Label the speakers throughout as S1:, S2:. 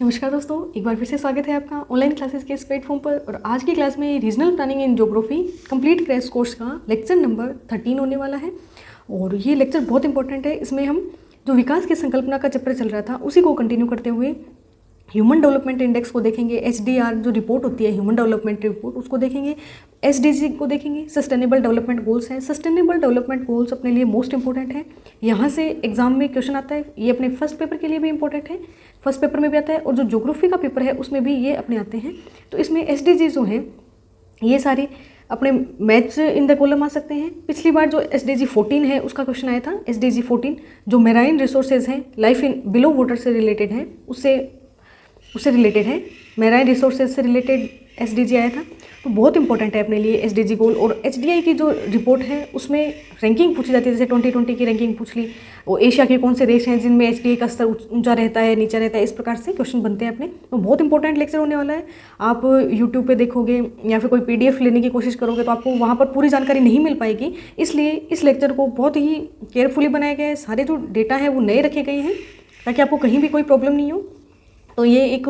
S1: नमस्कार दोस्तों, एक बार फिर से स्वागत है आपका ऑनलाइन क्लासेस के इस प्लेटफॉर्म पर। और आज की क्लास में regional planning in geography complete crash course का लेक्चर नंबर 13 होने वाला है। और ये लेक्चर बहुत इंपॉर्टेंट है। इसमें हम जो विकास की संकल्पना का चैप्टर चल रहा था उसी को कंटिन्यू करते हुए ह्यूमन डेवलपमेंट इंडेक्स को देखेंगे, HDR जो रिपोर्ट होती है ह्यूमन डेवलपमेंट रिपोर्ट उसको देखेंगे, SDG को देखेंगे, सस्टेनेबल डेवलपमेंट गोल्स हैं। सस्टेनेबल डेवलपमेंट गोल्स अपने लिए मोस्ट इंपॉर्टेंट है। यहाँ से एग्जाम में क्वेश्चन आता है, ये अपने फर्स्ट पेपर के लिए भी इंपॉर्टेंट है, फर्स्ट पेपर में भी आता है और जो ज्योग्राफी का पेपर है उसमें भी ये अपने आते हैं। तो इसमें SDG जो है ये सारे अपने मैच इन द कॉलम आ सकते हैं। पिछली बार जो SDG 14 है उसका क्वेश्चन आया था। SDG 14 जो मेराइन रिसोर्सेज हैं, लाइफ इन बिलो वाटर से रिलेटेड है, उससे रिलेटेड है, मेराइन रिसोर्सेज से रिलेटेड SDG आया था। तो बहुत इंपॉर्टेंट है अपने लिए SDG गोल। और HDI की जो रिपोर्ट है उसमें रैंकिंग पूछी जाती है, जैसे 2020 की रैंकिंग पूछ ली, और एशिया के कौन से देश हैं जिनमें HDI का स्तर ऊंचा रहता है, नीचा रहता है, इस प्रकार से क्वेश्चन बनते हैं अपने। तो बहुत इंपॉर्टेंट लेक्चर होने वाला है। आप यूट्यूब पे देखोगे या फिर कोई PDF लेने की कोशिश करोगे तो आपको वहाँ पर पूरी जानकारी नहीं मिल पाएगी। इसलिए इस लेक्चर को बहुत ही केयरफुली बनाया गया है। सारे जो डेटा है वो नए रखे गए हैं ताकि आपको कहीं भी कोई प्रॉब्लम नहीं हो। तो ये एक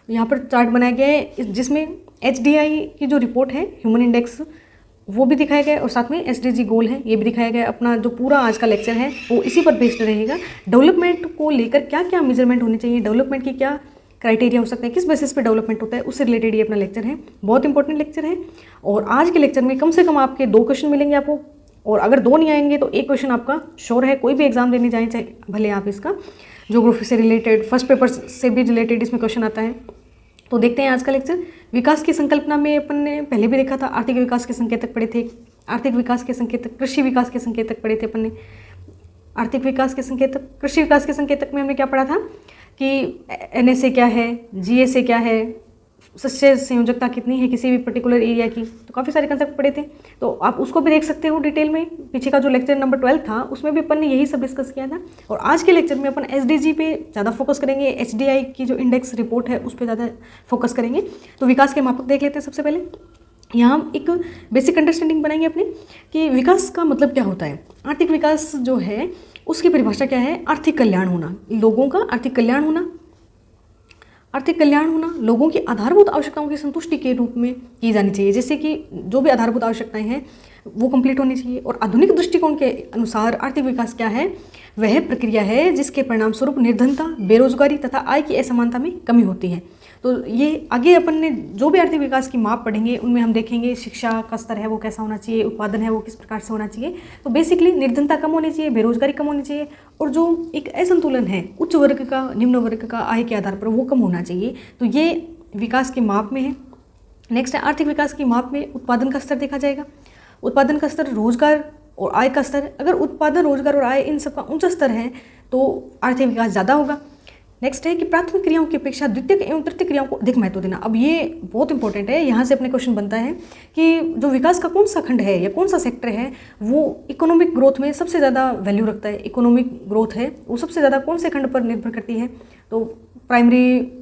S1: यहाँ पर चार्ट बनाया गया है जिसमें HDI की जो रिपोर्ट है ह्यूमन इंडेक्स वो भी दिखाया गया है और साथ में SDG गोल है ये भी दिखाया गया है। अपना जो पूरा आज का लेक्चर है वो इसी पर बेस्ड रहेगा। डेवलपमेंट को लेकर क्या क्या मेजरमेंट होने चाहिए, डेवलपमेंट की क्या क्राइटेरिया हो सकते हैं, किस बेसिस पे डेवलपमेंट होता है, उससे रिलेटेड ये अपना लेक्चर है। बहुत इंपॉर्टेंट लेक्चर है। और आज के लेक्चर में कम से कम आपके 2 क्वेश्चन मिलेंगे आपको, और अगर 2 नहीं आएंगे तो 1 क्वेश्चन आपका श्योर है। कोई भी एग्जाम देने जाए, चाहे भले आप इसका ज्योग्राफी से रिलेटेड, फर्स्ट पेपर से भी रिलेटेड इसमें क्वेश्चन आता है। तो देखते हैं आज का लेक्चर। विकास की संकल्पना में अपन ने पहले भी देखा था, आर्थिक विकास के संकेतक पढ़े थे, आर्थिक विकास के संकेतक, कृषि विकास के संकेतक पढ़े थे अपन ने। आर्थिक विकास के संकेतक, कृषि विकास के संकेतक में हमने क्या पढ़ा था कि NSA क्या है, GSA क्या है, सस्य संयोजकता कितनी है किसी भी पर्टिकुलर एरिया की। तो काफ़ी सारे कंसेप्ट पढ़े थे, तो आप उसको भी देख सकते हो डिटेल में। पीछे का जो लेक्चर नंबर 12 था उसमें भी अपन ने यही सब डिस्कस किया था। और आज के लेक्चर में अपन SDG पे ज़्यादा फोकस करेंगे, HDI की जो इंडेक्स रिपोर्ट है उस पर ज़्यादा फोकस करेंगे। तो विकास के मापक देख लेते हैं। सबसे पहले यहाँ हम एक बेसिक अंडरस्टैंडिंग बनाएंगे अपने कि विकास का मतलब क्या होता है। आर्थिक विकास जो है उसकी परिभाषा क्या है, आर्थिक कल्याण होना, लोगों का आर्थिक कल्याण होना। आर्थिक कल्याण होना लोगों की आधारभूत आवश्यकताओं की संतुष्टि के रूप में की जानी चाहिए, जैसे कि जो भी आधारभूत आवश्यकताएं हैं वो कंप्लीट होनी चाहिए। और आधुनिक दृष्टिकोण के अनुसार आर्थिक विकास क्या है, वह प्रक्रिया है जिसके परिणाम स्वरूप निर्धनता, बेरोजगारी तथा आय की असमानता में कमी होती है। तो ये आगे अपन ने जो भी आर्थिक विकास की माप पढ़ेंगे उनमें हम देखेंगे शिक्षा का स्तर है वो कैसा होना चाहिए, उत्पादन है वो किस प्रकार से होना चाहिए। तो बेसिकली निर्धनता कम होनी चाहिए, बेरोजगारी कम होनी चाहिए, और जो एक असंतुलन है उच्च वर्ग का निम्न वर्ग का आय के आधार पर वो कम होना चाहिए। तो ये विकास की माप में है। नेक्स्ट है आर्थिक विकास की माप में उत्पादन का स्तर देखा जाएगा। उत्पादन का स्तर, रोजगार और आय का स्तर, अगर उत्पादन, रोजगार और आय इन सबका ऊंचा स्तर है तो आर्थिक विकास ज़्यादा होगा। नेक्स्ट है कि प्राथमिक क्रियाओं की अपेक्षा द्वितीयक एवं तृतीयक क्रियाओं को अधिक महत्व देना। अब ये बहुत इंपॉर्टेंट है, यहाँ से अपने क्वेश्चन बनता है कि जो विकास का कौन सा खंड है या कौन सा सेक्टर है वो इकोनॉमिक ग्रोथ में सबसे ज़्यादा वैल्यू रखता है। इकोनॉमिक ग्रोथ है वो सबसे ज़्यादा कौन से खंड पर निर्भर करती है, तो primary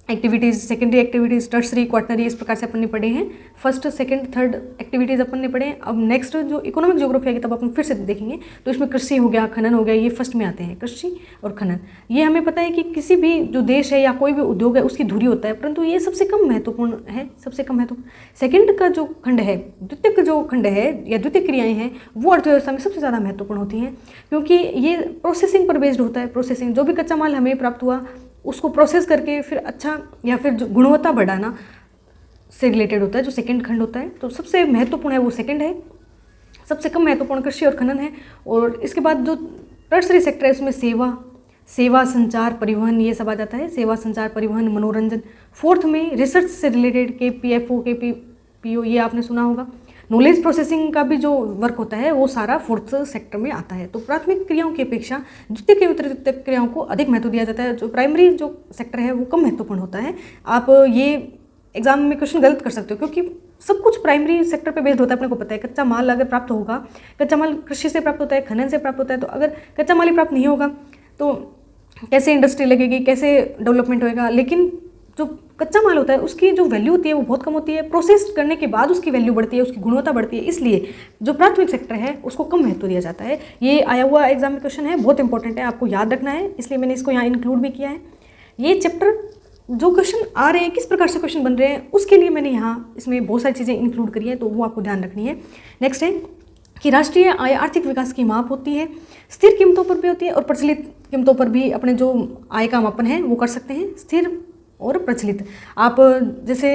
S1: activities, secondary activities, tertiary, quaternary, इस प्रकार से अपन ने पढ़े हैं। फर्स्ट, सेकंड, थर्ड एक्टिविटीज़ अपन ने पढ़े हैं। अब नेक्स्ट जो इकोनॉमिक ज्योग्राफी आएगी तब अपन फिर से देखेंगे। तो इसमें कृषि हो गया, खनन हो गया, ये फर्स्ट में आते हैं, कृषि और खनन। ये हमें पता है कि किसी भी जो देश है या कोई भी उद्योग है उसकी धुरी होता है, परंतु ये सबसे कम महत्वपूर्ण है, सबसे कम महत्वपूर्ण। सेकेंड का जो खंड है, द्वितीयक जो खंड है या द्वितीयक क्रियाएँ हैं वो अर्थव्यवस्था में सबसे ज़्यादा महत्वपूर्ण होती हैं, क्योंकि ये प्रोसेसिंग पर बेस्ड होता है। प्रोसेसिंग, जो भी कच्चा माल हमें प्राप्त हुआ उसको प्रोसेस करके फिर अच्छा या फिर जो गुणवत्ता बढ़ाना से रिलेटेड होता है, जो सेकंड खंड होता है। तो सबसे महत्वपूर्ण है वो सेकंड है, सबसे कम महत्वपूर्ण कृषि और खनन है। और इसके बाद जो टर्सरी सेक्टर है उसमें सेवा, संचार, परिवहन, ये सब आ जाता है। सेवा, संचार, परिवहन, मनोरंजन। फोर्थ में रिसर्च से रिलेटेड KPFO, KPPO, ये आपने सुना होगा। नॉलेज प्रोसेसिंग का भी जो वर्क होता है वो सारा फोर्थ सेक्टर में आता है। तो प्राथमिक क्रियाओं की अपेक्षा द्वितीयक एवं तृतीयक क्रियाओं को अधिक महत्व दिया जाता है। जो प्राइमरी जो सेक्टर है वो कम महत्वपूर्ण होता है। आप ये एग्जाम में क्वेश्चन गलत कर सकते हो, क्योंकि सब कुछ प्राइमरी सेक्टर पे बेस्ड होता है। अपने को पता है कच्चा माल अगर प्राप्त होगा, कच्चा माल कृषि से प्राप्त होता है, खनन से प्राप्त होता है, तो अगर कच्चा माल ही प्राप्त नहीं होगा तो कैसे इंडस्ट्री लगेगी, कैसे डेवलपमेंट होएगा। लेकिन जो कच्चा माल होता है उसकी जो वैल्यू होती है वो बहुत कम होती है, प्रोसेस करने के बाद उसकी वैल्यू बढ़ती है, उसकी गुणवत्ता बढ़ती है। इसलिए जो प्राथमिक सेक्टर है उसको कम महत्व दिया जाता है। ये आया हुआ एग्जाम में क्वेश्चन है, बहुत इंपॉर्टेंट है, आपको याद रखना है, इसलिए मैंने इसको यहाँ इंक्लूड भी किया है। ये चैप्टर जो क्वेश्चन आ रहे हैं, किस प्रकार से क्वेश्चन बन रहे हैं, उसके लिए मैंने यहाँ इसमें बहुत सारी चीज़ें इंक्लूड करी है, तो वो आपको ध्यान रखनी है। नेक्स्ट है कि राष्ट्रीय आय आर्थिक विकास की माप होती है, स्थिर कीमतों पर भी होती है और प्रचलित कीमतों पर भी अपने जो आय का मापन है वो कर सकते हैं, स्थिर और प्रचलित। आप जैसे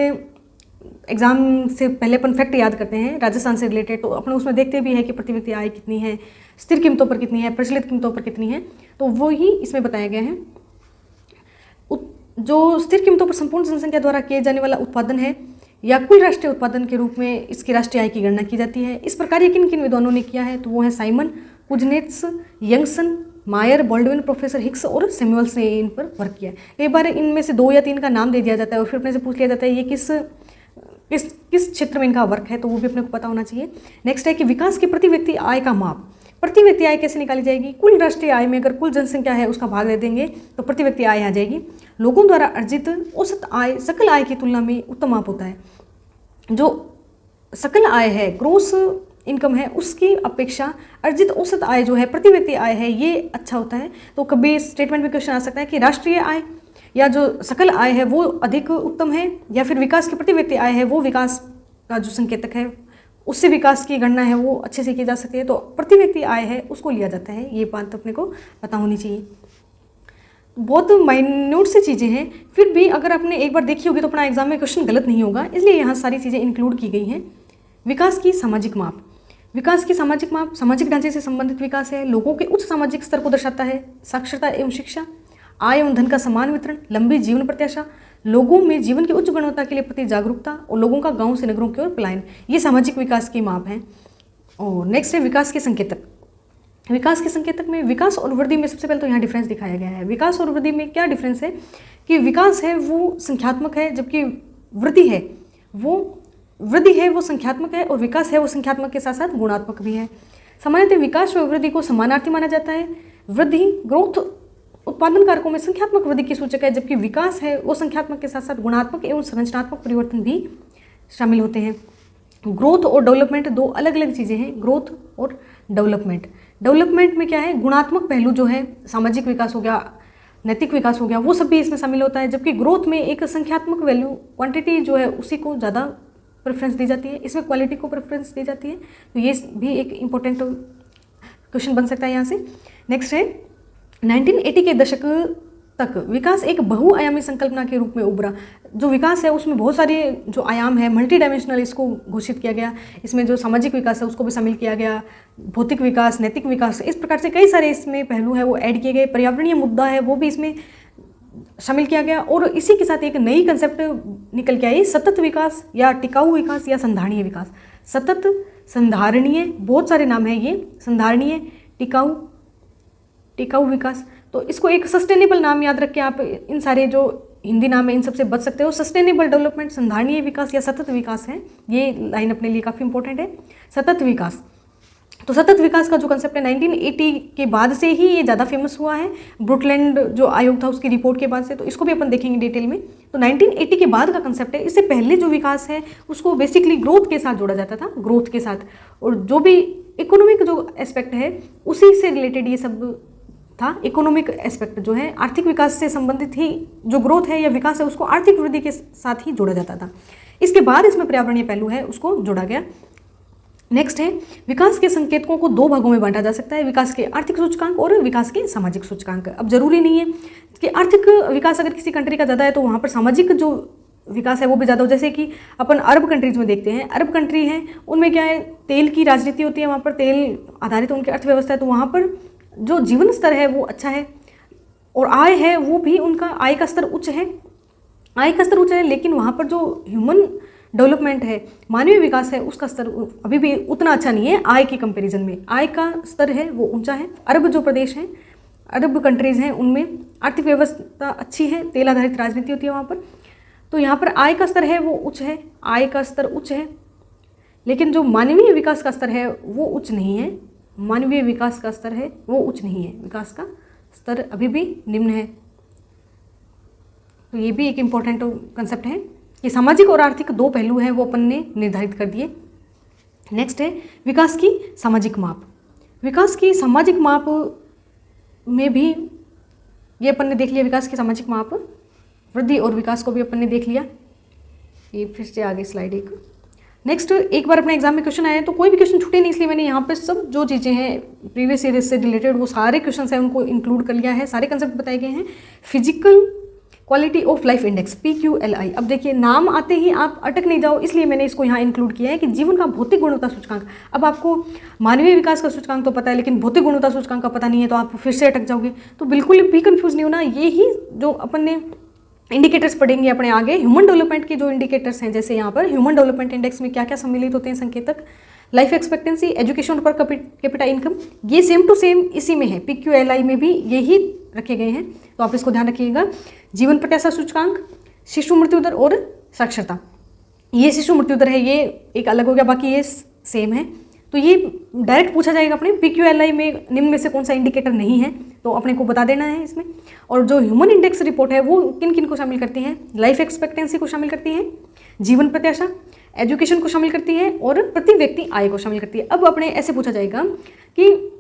S1: एग्जाम से पहले अपन फैक्ट याद करते हैं राजस्थान से रिलेटेड, तो अपन उसमें देखते भी है कि प्रति व्यक्ति आय कितनी है, स्थिर कीमतों पर कितनी है, प्रचलित कीमतों पर कितनी है, तो वो ही इसमें बताया गया है। जो स्थिर कीमतों पर संपूर्ण जनसंख्या द्वारा किए जाने वाला उत्पादन है या कुल राष्ट्रीय उत्पादन के रूप में इसकी राष्ट्रीय आय की गणना की जाती है। इस प्रकार ये किन किन विद्वानों ने किया है, तो वो है साइमन, कुजनेट्स, यंगसन, मायर, बॉल्डविन, प्रोफेसर हिक्स और सैमुअल्स ने इन पर वर्क किया है। कई बार इनमें से 2 या 3 का नाम दे दिया जाता है और फिर अपने से पूछ लिया जाता है ये किस क्षेत्र में इनका वर्क है, तो वो भी अपने को पता होना चाहिए। नेक्स्ट है कि विकास की प्रति व्यक्ति आय का माप। प्रति व्यक्ति आय कैसे निकाली जाएगी? कुल राष्ट्रीय आय में अगर कुल जनसंख्या है उसका भाग दे देंगे तो प्रति व्यक्ति आय आ जाएगी। लोगों द्वारा अर्जित औसत आय सकल आय की तुलना में उत्तम माप होता है। जो सकल आय है, ग्रोस इनकम है, उसकी अपेक्षा अर्जित औसत आय जो है, प्रति व्यक्ति आय है, ये अच्छा होता है। तो कभी स्टेटमेंट में क्वेश्चन आ सकता है कि राष्ट्रीय आय या जो सकल आय है वो अधिक उत्तम है, या फिर विकास की प्रति व्यक्ति आय है वो विकास का जो संकेतक है उससे विकास की गणना है वो अच्छे से की जा सकती है। तो प्रति व्यक्ति आय है उसको लिया जाता है, ये बात अपने को पता होनी चाहिए। बहुत माइन्यूट से चीज़ें हैं, फिर भी अगर आपने एक बार देखी होगी तो अपना एग्जाम में क्वेश्चन गलत नहीं होगा, इसलिए यहाँ सारी चीज़ें इंक्लूड की गई हैं। विकास की सामाजिक माप। विकास की सामाजिक माप सामाजिक ढांचे से संबंधित विकास है, लोगों के उच्च सामाजिक स्तर को दर्शाता है। साक्षरता एवं शिक्षा, आय एवं धन का समान वितरण, लंबी जीवन प्रत्याशा, लोगों में जीवन की उच्च गुणवत्ता के लिए प्रति जागरूकता और लोगों का गांव से नगरों की ओर पलायन, ये सामाजिक विकास की माप है। और नेक्स्ट है विकास के संकेतक। विकास के संकेतक में विकास और वृद्धि में सबसे पहले तो यहाँ डिफरेंस दिखाया गया है। विकास और वृद्धि में क्या डिफरेंस है कि विकास है वो संख्यात्मक है, जबकि वृद्धि है वो संख्यात्मक है, और विकास है वो संख्यात्मक के साथ साथ गुणात्मक भी है। सामान्यतः विकास व वृद्धि को समानार्थी माना जाता है। वृद्धि ग्रोथ उत्पादन कारकों में संख्यात्मक वृद्धि की सूचक है, जबकि विकास है वो संख्यात्मक के साथ साथ गुणात्मक एवं संरचनात्मक परिवर्तन भी शामिल होते हैं। ग्रोथ और डेवलपमेंट दो अलग अलग चीज़ें हैं, ग्रोथ और डेवलपमेंट। डेवलपमेंट में क्या है, गुणात्मक पहलू जो है, सामाजिक विकास हो गया, नैतिक विकास हो गया, वो सब भी इसमें शामिल होता है, जबकि ग्रोथ में एक संख्यात्मक वैल्यू, क्वांटिटी जो है उसी को ज़्यादा प्रेफरेंस दी जाती है, इसमें क्वालिटी को प्रेफरेंस दी जाती है। तो ये भी एक इम्पोर्टेंट क्वेश्चन बन सकता है यहाँ से। नेक्स्ट है 1980 के दशक तक विकास एक बहुआयामी संकल्पना के रूप में उभरा। जो विकास है उसमें बहुत सारे जो आयाम है, मल्टी डायमेंशनल इसको घोषित किया गया। इसमें जो सामाजिक विकास है उसको भी शामिल किया गया, भौतिक विकास, नैतिक विकास, इस प्रकार से कई सारे इसमें पहलू है वो ऐड किए गए। पर्यावरणीय मुद्दा है वो भी इसमें शामिल किया गया, और इसी के साथ एक नई कंसेप्ट निकल के आई, सतत विकास या टिकाऊ विकास या संधारणीय विकास। सतत, संधारणीय, बहुत सारे नाम है ये, संधारणीय, टिकाऊ विकास। तो इसको एक सस्टेनेबल नाम याद रख के आप इन सारे जो हिंदी नाम है इन सबसे बच सकते हो। सस्टेनेबल डेवलपमेंट, संधारणीय विकास या सतत विकास है, ये लाइन अपने लिए काफ़ी इंपॉर्टेंट है। सतत विकास, तो सतत विकास का जो कंसेप्ट है 1980 के बाद से ही ये ज़्यादा फेमस हुआ है, ब्रुटलैंड जो आयोग था उसकी रिपोर्ट के बाद से, तो इसको भी अपन देखेंगे डिटेल में। तो 1980 के बाद का कंसेप्ट है। इससे पहले जो विकास है उसको बेसिकली ग्रोथ के साथ जोड़ा जाता था, ग्रोथ के साथ, और जो भी इकोनॉमिक जो एस्पेक्ट है उसी से रिलेटेड ये सब था। इकोनॉमिक एस्पेक्ट जो है आर्थिक विकास से संबंधित ही जो ग्रोथ है या विकास है उसको आर्थिक वृद्धि के साथ ही जोड़ा जाता था। इसके बाद इसमें पर्यावरणीय पहलू है उसको जोड़ा गया। नेक्स्ट है विकास के संकेतकों को 2 भागों में बांटा जा सकता है, विकास के आर्थिक सूचकांक और विकास के सामाजिक सूचकांक। अब जरूरी नहीं है कि आर्थिक विकास अगर किसी कंट्री का ज़्यादा है तो वहाँ पर सामाजिक जो विकास है वो भी ज़्यादा हो। जैसे कि अपन अरब कंट्रीज में देखते हैं, अरब कंट्री हैं उनमें क्या है, तेल की राजनीति होती है, वहाँ पर तेल आधारित उनकी अर्थव्यवस्था है, तो वहाँ पर जो जीवन स्तर है वो अच्छा है, और आय है वो भी उनका आय का स्तर उच्च है, लेकिन वहाँ पर जो ह्यूमन डेवलपमेंट है, मानवीय विकास है, उसका स्तर अभी भी उतना अच्छा नहीं है आय के कंपैरिजन में। आय का स्तर है वो ऊंचा है। अरब जो प्रदेश हैं, अरब कंट्रीज़ हैं, उनमें आर्थिक व्यवस्था अच्छी है, तेल आधारित राजनीति होती है वहाँ पर, तो यहाँ पर आय का स्तर है वो उच्च है, आय का स्तर उच्च है, लेकिन जो मानवीय विकास का स्तर है वो उच्च नहीं है। मानवीय विकास का स्तर है वो उच्च नहीं है, विकास का स्तर अभी भी निम्न है। तो ये भी एक इम्पॉर्टेंट कंसेप्ट है कि सामाजिक और आर्थिक 2 पहलू हैं वो अपन ने निर्धारित कर दिए। नेक्स्ट है विकास की सामाजिक माप। विकास की सामाजिक माप में भी ये अपन ने देख लिया, विकास की सामाजिक माप, वृद्धि और विकास को भी अपन ने देख लिया। ये फिर से आगे स्लाइड एक। नेक्स्ट, एक बार अपने एग्जाम में क्वेश्चन आए तो कोई भी क्वेश्चन छूटे नहीं, इसलिए मैंने यहाँ पे सब जो चीज़ें हैं प्रीवियस ईयर से रिलेटेड वो सारे क्वेश्चन हैं उनको इंक्लूड कर लिया है, सारे कंसेप्ट बताए गए हैं। Physical quality of life index PQLI। अब देखिए नाम आते ही आप अटक नहीं जाओ, इसलिए मैंने इसको यहाँ इंक्लूड किया है कि जीवन का भौतिक गुणवत्ता सूचकांक। अब आपको मानवीय विकास का सूचकांक तो पता है, लेकिन भौतिक गुणवत्ता सूचकांक का पता नहीं है, तो आप फिर से अटक जाओगे। तो बिल्कुल भी कंफ्यूज नहीं होना, ये ही जो अपन ने इंडिकेटर्स पढ़ेंगे अपने आगे, ह्यूमन डेवलपमेंट के जो इंडिकेटर्स हैं, जैसे यहाँ पर ह्यूमन डेवलपमेंट इंडेक्स में क्या क्या सम्मिलित होते हैं संकेतक, life expectancy, education per capita income, ये सेम टू सेम इसी में है, PQLI में भी यही रखे गए हैं, तो आप इसको ध्यान रखिएगा। जीवन प्रत्याशा सूचकांक, शिशु मृत्यु दर और साक्षरता। ये शिशु मृत्यु दर है, ये एक अलग हो गया, बाकी ये सेम है। तो ये डायरेक्ट पूछा जाएगा अपने PQLI में निम्न में से कौन सा इंडिकेटर नहीं है, तो अपने को बता देना है इसमें। और जो ह्यूमन इंडेक्स रिपोर्ट है वो किन किन को शामिल करती है, लाइफ एक्सपेक्टेंसी को शामिल करती है, जीवन प्रत्याशा, एजुकेशन को शामिल करती है और प्रति व्यक्ति आय को शामिल करती है। अब अपने ऐसे पूछा जाएगा कि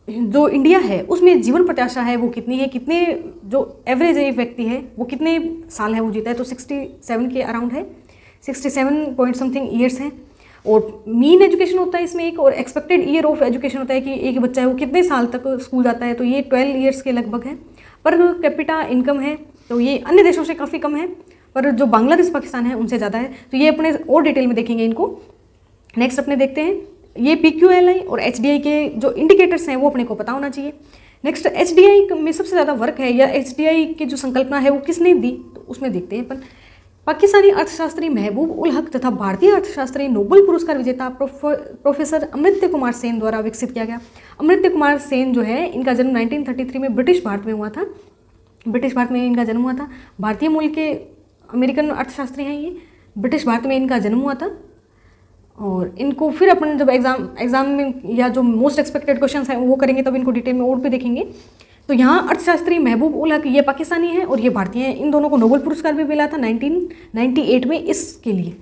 S1: जो इंडिया है उसमें जीवन प्रत्याशा है वो कितनी है, कितने जो एवरेज एक व्यक्ति है वो कितने साल है वो जीता है, तो 67 के अराउंड है, 67 पॉइंट समथिंग ईयर्स हैं। और मीन एजुकेशन होता है इसमें एक, और एक्सपेक्टेड ईयर ऑफ एजुकेशन होता है कि एक बच्चा है वो कितने साल तक स्कूल जाता है, तो ये 12 ईयर्स के लगभग है। पर कैपिटा इनकम है तो ये अन्य देशों से काफ़ी कम है, पर जो बांग्लादेश पाकिस्तान है उनसे ज़्यादा है। तो ये अपने और डिटेल में देखेंगे इनको। नेक्स्ट अपने देखते हैं, ये PQLI और HDI के जो इंडिकेटर्स हैं वो अपने को पता होना चाहिए। नेक्स्ट, HDI में सबसे ज़्यादा वर्क है या HDI की जो संकल्पना है वो किसने दी, तो उसमें देखते हैं अपन। पाकिस्तानी अर्थशास्त्री महबूब उल हक तथा भारतीय अर्थशास्त्री नोबेल पुरस्कार विजेता प्रोफेसर अमृत्य कुमार सेन द्वारा विकसित किया गया। अमृत्य कुमार सेन जो है, इनका जन्म 1933 में ब्रिटिश भारत में हुआ था, ब्रिटिश भारत में इनका जन्म हुआ था। भारतीय मूल के अमेरिकन अर्थशास्त्री हैं ये, ब्रिटिश भारत में इनका जन्म हुआ था। और इनको फिर अपन जब एग्जाम में या जो मोस्ट एक्सपेक्टेड क्वेश्चंस हैं वो करेंगे तब इनको डिटेल में और भी देखेंगे। तो यहाँ अर्थशास्त्री महबूब उल हक ये पाकिस्तानी है और ये भारतीय है, इन दोनों को नोबेल पुरस्कार भी मिला था 1998 में इसके लिए।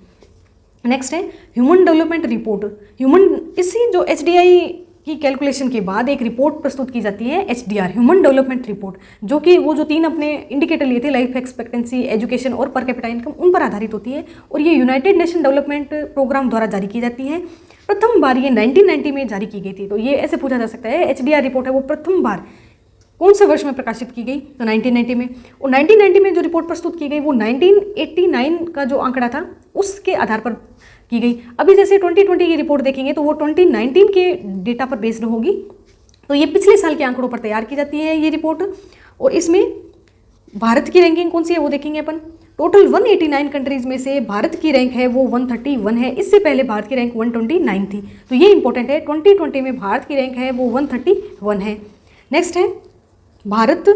S1: नेक्स्ट है ह्यूमन डेवलपमेंट रिपोर्ट। इसी जो HDI की कैलकुलेशन के बाद एक रिपोर्ट प्रस्तुत की जाती है HDR, ह्यूमन डेवलपमेंट रिपोर्ट, जो कि वो जो 3 अपने इंडिकेटर लिए थे, लाइफ एक्सपेक्टेंसी, एजुकेशन और पर कैपिटा इनकम, उन पर आधारित होती है। और ये यूनाइटेड नेशन डेवलपमेंट प्रोग्राम द्वारा जारी की जाती है। प्रथम बार ये 1990 में जारी की गई थी। तो ये ऐसे पूछा जा सकता है, HDR रिपोर्ट है वो प्रथम बार कौन से वर्ष में प्रकाशित की गई, तो 1990 में। और 1990 में जो रिपोर्ट प्रस्तुत की गई वो 1989 का जो आंकड़ा था उसके आधार पर की गई। अभी जैसे 2020 की रिपोर्ट देखेंगे तो वो 2019 के डेटा पर बेस्ड होगी, तो ये पिछले साल के आंकड़ों पर तैयार की जाती है ये रिपोर्ट। और इसमें भारत की रैंकिंग कौन सी है वो देखेंगे अपन। टोटल 189 कंट्रीज में से भारत की रैंक है वो 131 है, इससे पहले भारत की रैंक 129 थी। तो ये इंपॉर्टेंट है, 2020 में भारत की रैंक है वो 131 है। नेक्स्ट है भारत।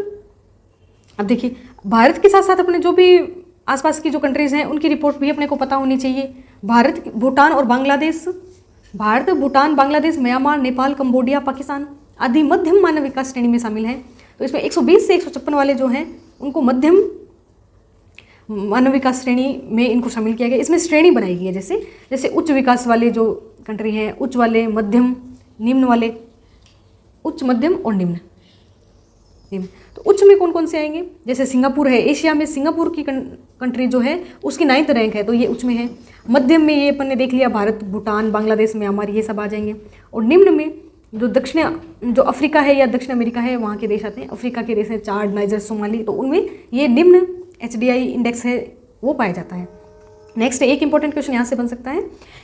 S1: अब देखिए भारत के साथ साथ अपने जो भी आसपास की जो कंट्रीज़ हैं उनकी रिपोर्ट भी अपने को पता होनी चाहिए। भारत, भूटान और बांग्लादेश, भारत, भूटान, बांग्लादेश, म्यांमार, नेपाल, कंबोडिया, पाकिस्तान आदि मध्यम मानव विकास श्रेणी में शामिल हैं। तो इसमें 120 से 156 वाले जो हैं उनको मध्यम मानव विकास श्रेणी में इनको शामिल किया गया। इसमें श्रेणी बनाई गई है, जैसे उच्च विकास वाले जो कंट्री हैं, उच्च वाले, मध्यम, निम्न वाले, उच्च, मध्यम और निम्न। तो उच्च में कौन कौन से आएंगे, जैसे सिंगापुर है, एशिया में सिंगापुर की कंट्री जो है उसकी 9th रैंक है, तो ये उच्च में है। मध्यम में ये अपन ने देख लिया, भारत, भूटान, बांग्लादेश, म्यांमार, ये सब आ जाएंगे। और निम्न में जो अफ्रीका है या दक्षिण अमेरिका है वहाँ के देश आते हैं। अफ्रीका के देश हैं चाड, नाइजर, सोमाली, तो उनमें ये निम्न HDI इंडेक्स है वो पाया जाता है। नेक्स्ट एक इंपॉर्टेंट क्वेश्चन यहाँ से बन सकता है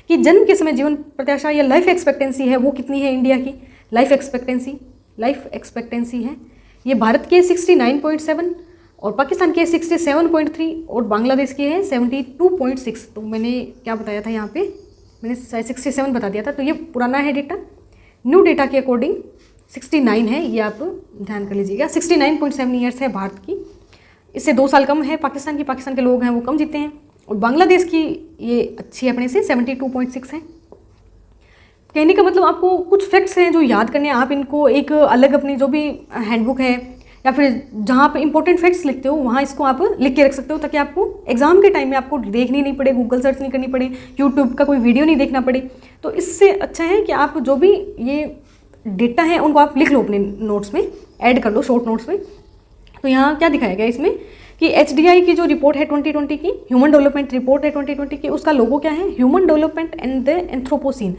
S1: कि जन्म के समय जीवन प्रत्याशा या लाइफ एक्सपेक्टेंसी है वो कितनी है इंडिया की। लाइफ एक्सपेक्टेंसी है ये भारत के 69.7 और पाकिस्तान के 67.3 और बांग्लादेश के है 72.6। तो मैंने क्या बताया था यहाँ पे, मैंने 67 बता दिया था, तो ये पुराना है डेटा। न्यू डेटा के अकॉर्डिंग 69 है, ये आप ध्यान कर लीजिएगा। 69.7 ईयर्स है भारत की, इससे 2 साल कम है पाकिस्तान की। पाकिस्तान के लोग हैं वो कम जीते हैं। और बांग्लादेश की ये अच्छी है अपने से, 72.6 है। कहने का मतलब आपको कुछ फैक्ट्स हैं जो याद करने हैं, आप इनको एक अलग अपनी जो भी हैंडबुक है या फिर जहाँ आप इंपॉर्टेंट फैक्ट्स लिखते हो वहाँ इसको आप लिख के रख सकते हो, ताकि आपको एग्जाम के टाइम में आपको देखनी नहीं पड़े, गूगल सर्च नहीं करनी पड़े, यूट्यूब का कोई वीडियो नहीं देखना पड़े। तो इससे अच्छा है कि आप जो भी ये डेटा है उनको आप लिख लो अपने नोट्स में, ऐड कर लो शॉर्ट नोट्स में, तो यहाँ क्या दिखाया गया इसमें कि HDI की जो रिपोर्ट है 2020 की, ह्यूमन डेवलपमेंट रिपोर्ट है 2020 की, उसका लोगो क्या है, human development and the anthropocene.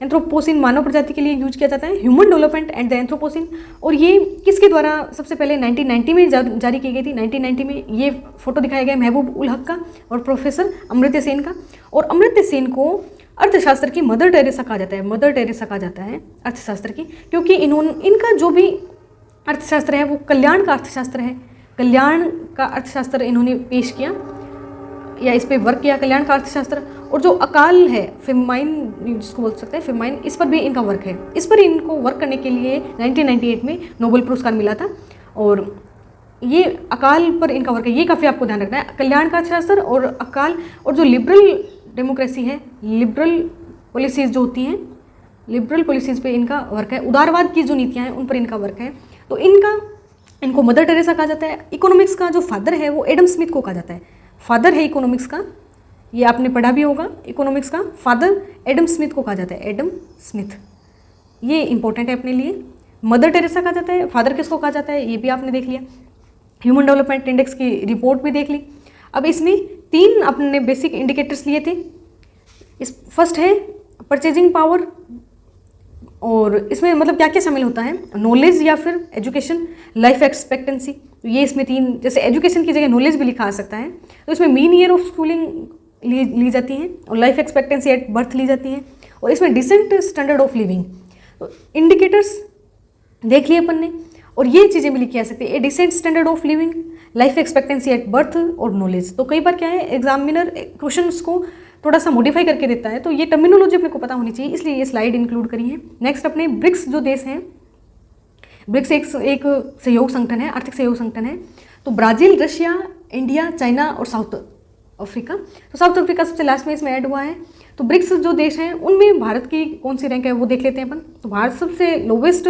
S1: Anthropocene मानव प्रजाति के लिए यूज किया जाता है, human development and the anthropocene. और ये किसके द्वारा सबसे पहले 1990 में जारी की गई थी। 1990 में ये फोटो दिखाया गया महबूब उल हक का और प्रोफेसर अमर्त्य सेन का। और अमर्त्य सेन को अर्थशास्त्र की मदर टेरेसा कहा जाता है, मदर टेरेसा कहा जाता है अर्थशास्त्र की, क्योंकि इनका जो भी अर्थशास्त्र है वो कल्याण का अर्थशास्त्र है। कल्याण का अर्थशास्त्र इन्होंने पेश किया या इस पे वर्क किया, कल्याण का अर्थशास्त्र। और जो अकाल है, फेमाइन जिसको बोल सकते हैं, फेमाइन, इस पर भी इनका वर्क है। इस पर इनको वर्क करने के लिए 1998 में नोबेल पुरस्कार मिला था। और ये अकाल पर इनका वर्क है, ये काफ़ी आपको ध्यान रखना है। कल्याण का अर्थशास्त्र और अकाल, और जो लिबरल डेमोक्रेसी है, लिबरल पॉलिसीज़ जो होती हैं, लिबरल पॉलिसीज़ पे इनका वर्क है। उदारवाद की जो नीतियाँ हैं उन पर इनका वर्क है। तो इनको मदर टेरेसा कहा जाता है। इकोनॉमिक्स का जो फादर है वो एडम स्मिथ को कहा जाता है। फादर है इकोनॉमिक्स का, ये आपने पढ़ा भी होगा, इकोनॉमिक्स का फादर एडम स्मिथ को कहा जाता है, एडम स्मिथ। ये इंपॉर्टेंट है अपने लिए। मदर टेरेसा कहा जाता है, फादर किसको कहा जाता है ये भी आपने देख लिया। ह्यूमन डेवलपमेंट इंडेक्स की रिपोर्ट भी देख ली। अब इसमें 3 अपने बेसिक इंडिकेटर्स लिए थे। फर्स्ट है परचेजिंग पावर, और इसमें मतलब क्या क्या शामिल होता है, नॉलेज या फिर एजुकेशन, लाइफ एक्सपेक्टेंसी। तो ये इसमें 3, जैसे एजुकेशन की जगह नॉलेज भी लिखा आ सकता है। तो इसमें मीन ईयर ऑफ स्कूलिंग ली जाती है, और लाइफ एक्सपेक्टेंसी एट बर्थ ली जाती है, और इसमें डिसेंट स्टैंडर्ड ऑफ लिविंग। तो इंडिकेटर्स देख लिए अपन ने, और ये चीज़ें भी लिखी आ सकती है, a decent standard of living, life expectancy at birth और नॉलेज। तो कई बार क्या है, एग्जामिनर क्वेश्चंस को थोड़ा सा मॉडिफाई करके देता है, तो ये टर्मिनोलॉजी अपने को पता होनी चाहिए, इसलिए ये स्लाइड इंक्लूड करी है। नेक्स्ट अपने ब्रिक्स जो देश हैं, ब्रिक्स एक सहयोग संगठन है, आर्थिक सहयोग संगठन है। तो ब्राज़ील, रशिया, इंडिया, चाइना और साउथ अफ्रीका। तो साउथ अफ्रीका सबसे लास्ट में इसमें ऐड हुआ है। तो ब्रिक्स जो देश हैं उनमें भारत की कौन सी रैंक है वो देख लेते हैं अपन। तो भारत सबसे लोवेस्ट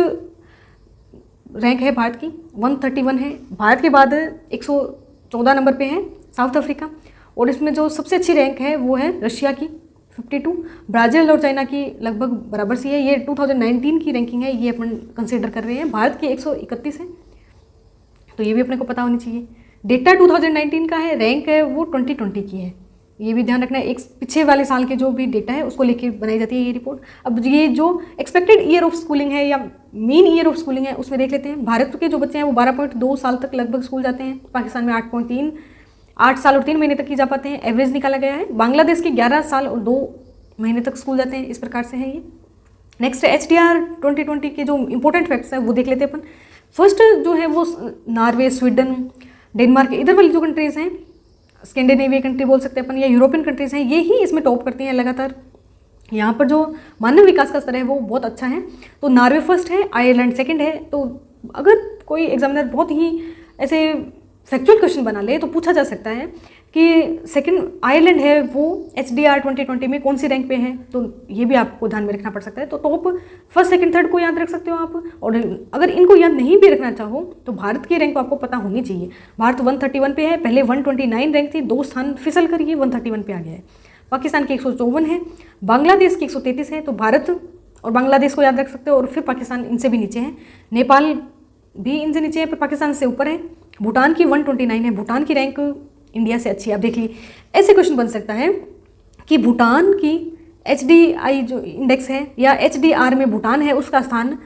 S1: रैंक है भारत की, 131 है। भारत के बाद 114 नंबर पे है साउथ अफ्रीका। और इसमें जो सबसे अच्छी रैंक है वो है रशिया की 52, ब्राज़ील और चाइना की लगभग बराबर सी है। ये 2019 की रैंकिंग है, ये अपन कंसिडर कर रहे हैं। भारत की 131 है, तो ये भी अपने को पता होनी चाहिए। डेटा 2019 का है, रैंक है वो 2020 की है, ये भी ध्यान रखना है। एक पीछे वाले साल के जो भी डेटा है उसको लेके बनाई जाती है ये रिपोर्ट। अब ये जो एक्सपेक्टेड ईयर ऑफ स्कूलिंग है या मीन ईयर ऑफ स्कूलिंग है उसमें देख लेते हैं। भारत के जो बच्चे हैं वो 12.2 साल तक लगभग स्कूल जाते हैं, पाकिस्तान में 8.3, 8 साल और 3 महीने तक ही जा पाते हैं, एवरेज निकाला गया है। बांग्लादेश के 11 साल और 2 महीने तक स्कूल जाते हैं, इस प्रकार से है ये। नेक्स्ट HDR 2020 के जो इंपॉर्टेंट फैक्ट्स हैं वो देख लेते हैं अपन। फर्स्ट जो है वो नॉर्वे, स्वीडन, डेनमार्क, इधर वाली जो कंट्रीज़ हैं, स्कैंडिनेविया कंट्री बोल सकते हैं अपन, या यूरोपियन कंट्रीज़ हैं, ये ही इसमें टॉप करती हैं लगातार। यहाँ पर जो मानव विकास का स्तर है वो बहुत अच्छा है। तो नॉर्वे फर्स्ट है, आयरलैंड सेकंड है। तो अगर कोई एग्जामिनर बहुत ही ऐसे फैक्चुअल क्वेश्चन बना ले तो पूछा जा सकता है कि सेकंड आयरलैंड है वो HDR 2020 में कौन सी रैंक पे है, तो ये भी आपको ध्यान में रखना पड़ सकता है। तो टॉप फर्स्ट, सेकंड, थर्ड को याद रख सकते हो आप, और अगर इनको याद नहीं भी रखना चाहो तो भारत की रैंक आपको पता होनी चाहिए। भारत 131 पे है, पहले 129 रैंक थी, 2 स्थान फिसल कर ये 131 पे आ गया है। पाकिस्तान की 154 है, बांग्लादेश की 133 है। तो भारत और बांग्लादेश को याद रख सकते हो, और फिर पाकिस्तान इनसे भी नीचे है, नेपाल भी इनसे नीचे है, पर पाकिस्तान से ऊपर है। भूटान की 129 है, भूटान की रैंक इंडिया से अच्छी है। आप देख लीजिए, ऐसे क्वेश्चन बन सकता है कि भूटान की HDI जो इंडेक्स है या HDR में भूटान है उसका स्थान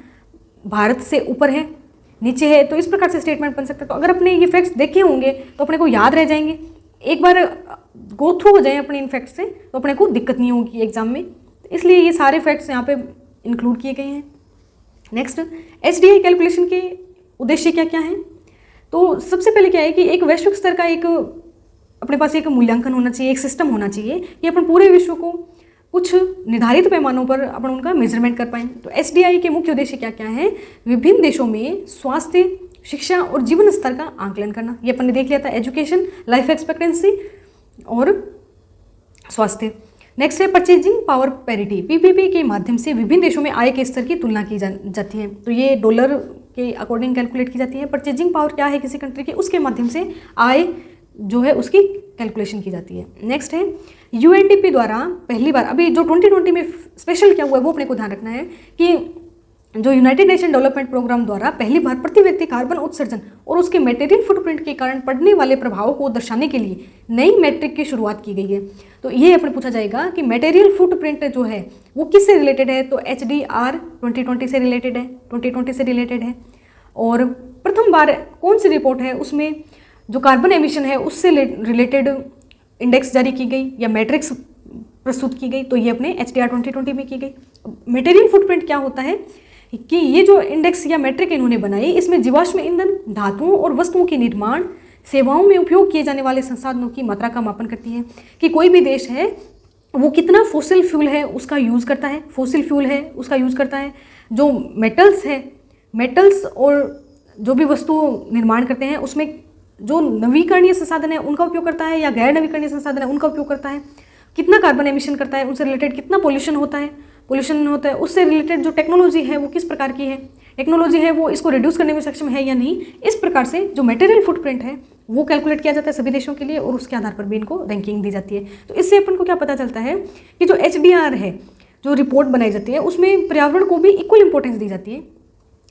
S1: भारत से ऊपर है, नीचे है, तो इस प्रकार से स्टेटमेंट बन सकता है। तो अगर अपने ये फैक्ट्स देखे होंगे तो अपने को याद रह जाएंगे, एक बार गो थ्रू हो जाए अपने इन फैक्ट्स से तो अपने को दिक्कत नहीं होगी एग्जाम में, इसलिए ये सारे फैक्ट्स यहाँ पे इंक्लूड किए गए हैं। नेक्स्ट, HDI कैलकुलेशन के उद्देश्य क्या क्या हैं। तो सबसे पहले क्या है कि एक वैश्विक स्तर का एक अपने पास एक मूल्यांकन होना चाहिए, एक सिस्टम होना चाहिए कि अपन पूरे विश्व को कुछ निर्धारित पैमानों पर अपन उनका मेजरमेंट कर पाएँ। तो HDI के मुख्य उद्देश्य क्या क्या है, विभिन्न देशों में स्वास्थ्य, शिक्षा और जीवन स्तर का आंकलन करना, ये अपन ने देख लिया था, एजुकेशन, लाइफ एक्सपेक्टेंसी और स्वास्थ्य। नेक्स्ट है परचेजिंग पावर पैरिटी, PPP के माध्यम से विभिन्न देशों में आय के स्तर की तुलना की जाती है। तो ये डॉलर के अकॉर्डिंग कैलकुलेट की जाती है। परचेजिंग पावर क्या है किसी कंट्री की, उसके माध्यम से आय जो है उसकी कैलकुलेशन की जाती है। नेक्स्ट है UNDP द्वारा पहली बार, अभी जो 2020 में स्पेशल क्या हुआ है वो अपने को ध्यान रखना है कि जो यूनाइटेड नेशन डेवलपमेंट प्रोग्राम द्वारा पहली बार प्रति व्यक्ति कार्बन उत्सर्जन और उसके मटेरियल फुटप्रिंट के कारण पड़ने वाले प्रभावों को दर्शाने के लिए नई मैट्रिक की शुरुआत की गई है। तो ये अपने पूछा जाएगा कि मटेरियल फुटप्रिंट जो है वो किससे रिलेटेड है, तो HDR 2020 से रिलेटेड है, 2020 से रिलेटेड है। और प्रथम बार कौन सी रिपोर्ट है उसमें जो कार्बन एमिशन है उससे रिलेटेड इंडेक्स जारी की गई या मैट्रिक्स प्रस्तुत की गई, तो ये अपने HDR 2020 में की गई। मटेरियल फुटप्रिंट क्या होता है कि ये जो इंडेक्स या मैट्रिक इन्होंने बनाई, इसमें जीवाश्म ईंधन, धातुओं और वस्तुओं के निर्माण, सेवाओं में उपयोग किए जाने वाले संसाधनों की मात्रा का मापन करती है कि कोई भी देश है वो कितना फॉसिल फ्यूल है उसका यूज़ करता है, फॉसिल फ्यूल है उसका यूज़ करता है, जो मेटल्स है, मेटल्स और जो भी वस्तु निर्माण करते हैं उसमें जो नवीकरणीय संसाधन है उनका उपयोग करता है या गैर नवीकरणीय संसाधन है उनका उपयोग करता है, कितना कार्बन एमिशन करता है, उनसे रिलेटेड कितना पोल्यूशन होता है, उससे रिलेटेड जो टेक्नोलॉजी है वो किस प्रकार की है, टेक्नोलॉजी है वो इसको रिड्यूस करने में सक्षम है या नहीं। इस प्रकार से जो मटेरियल फुटप्रिंट है वो कैलकुलेट किया जाता है सभी देशों के लिए और उसके आधार पर भी इनको रैंकिंग दी जाती है। तो इससे अपन को क्या पता चलता है कि जो HDR है, जो रिपोर्ट बनाई जाती है उसमें पर्यावरण को भी इक्वल इंपॉर्टेंस दी जाती है।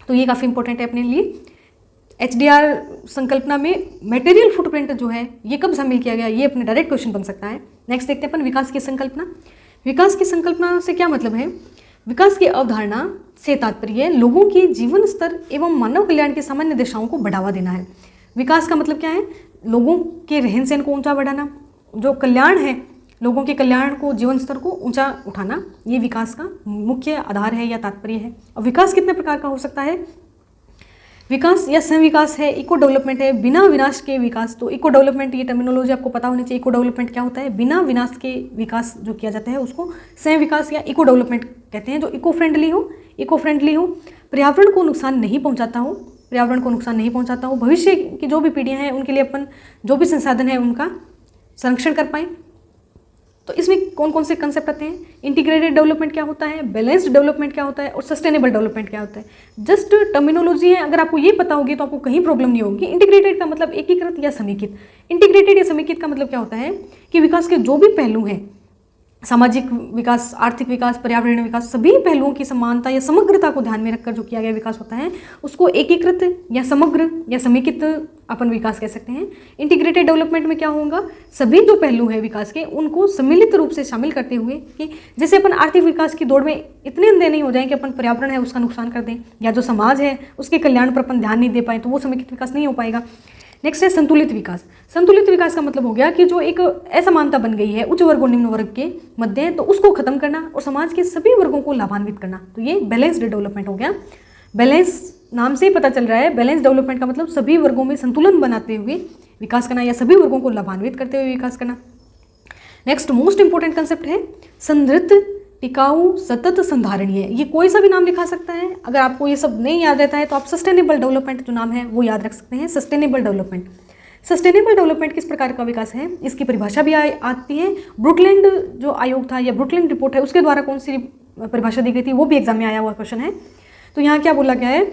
S1: तो ये काफ़ी इंपॉर्टेंट है अपने लिए। HDR संकल्पना में मटेरियल फुटप्रिंट जो है ये कब शामिल किया गया, ये अपने डायरेक्ट क्वेश्चन बन सकता है। नेक्स्ट देखते हैं अपन विकास की संकल्पना। विकास की संकल्पना से क्या मतलब है? विकास की अवधारणा से तात्पर्य लोगों के जीवन स्तर एवं मानव कल्याण की सामान्य दिशाओं को बढ़ावा देना है। विकास का मतलब क्या है? लोगों के रहन सहन को ऊंचा बढ़ाना, जो कल्याण है लोगों के कल्याण को, जीवन स्तर को ऊंचा उठाना, ये विकास का मुख्य आधार है या तात्पर्य है। और विकास कितने प्रकार का हो सकता है? विकास या सहविकास है, इको डेवलपमेंट है, बिना विनाश के विकास। तो इको डेवलपमेंट, ये टर्मिनोलॉजी आपको पता होनी चाहिए। इको डेवलपमेंट क्या होता है? बिना विनाश के विकास जो किया जाता है उसको सहविकास या इको डेवलपमेंट कहते हैं। जो इको फ्रेंडली हो, पर्यावरण को नुकसान नहीं पहुंचाता हो, भविष्य की जो भी पीढ़ियां हैं उनके लिए अपन जो भी संसाधन है उनका संरक्षण कर पाएँ। तो इसमें कौन कौन से कंसेप्ट आते हैं? इंटीग्रेटेड डेवलपमेंट क्या होता है, बैलेंस्ड डेवलपमेंट क्या होता है और सस्टेनेबल डेवलपमेंट क्या होता है। जस्ट टर्मिनोलॉजी है, अगर आपको ये पता होगी तो आपको कहीं प्रॉब्लम नहीं होगी। इंटीग्रेटेड का मतलब एकीकृत या समेकित। इंटीग्रेटेड या समेकित का मतलब क्या होता है कि विकास के जो भी पहलू हैं, सामाजिक विकास, आर्थिक विकास, पर्यावरणीय विकास, सभी पहलुओं की समानता या समग्रता को ध्यान में रखकर जो किया गया विकास होता है उसको एकीकृत या समग्र या समेकित अपन विकास कह सकते हैं। इंटीग्रेटेड डेवलपमेंट में क्या होगा? सभी जो पहलू हैं विकास के उनको सम्मिलित रूप से शामिल करते हुए कि जैसे अपन आर्थिक विकास की दौड़ में इतने अंधे नहीं हो जाएं कि अपन पर्यावरण है उसका नुकसान कर दें या जो समाज है उसके कल्याण पर अपन ध्यान नहीं दे पाए, तो वो समेकित विकास नहीं हो पाएगा। नेक्स्ट है संतुलित विकास। संतुलित विकास का मतलब हो गया कि जो एक असमानता बन गई है उच्च वर्ग और निम्न वर्ग के मध्य, तो उसको खत्म करना और समाज के सभी वर्गों को लाभान्वित करना। तो ये बैलेंस्ड डेवलपमेंट हो गया। बैलेंस नाम से ही पता चल रहा है, बैलेंस डेवलपमेंट का मतलब सभी वर्गों में संतुलन बनाते हुए विकास करना या सभी वर्गों को लाभान्वित करते हुए विकास करना। नेक्स्ट मोस्ट इंपॉर्टेंट कंसेप्ट है समृद्ध, टिकाऊ, सतत, संधारणीय। ये कोई सा भी नाम लिखा सकता है। अगर आपको ये सब नहीं याद रहता है तो आप सस्टेनेबल डेवलपमेंट जो नाम है वो याद रख सकते हैं। सस्टेनेबल डेवलपमेंट किस प्रकार का विकास है, इसकी परिभाषा भी आती है। ब्रुकलैंड जो आयोग था या ब्रुकलैंड रिपोर्ट है उसके द्वारा कौन सी परिभाषा दी गई थी वो भी एग्जाम में आया हुआ क्वेश्चन है। तो यहाँ क्या बोला गया है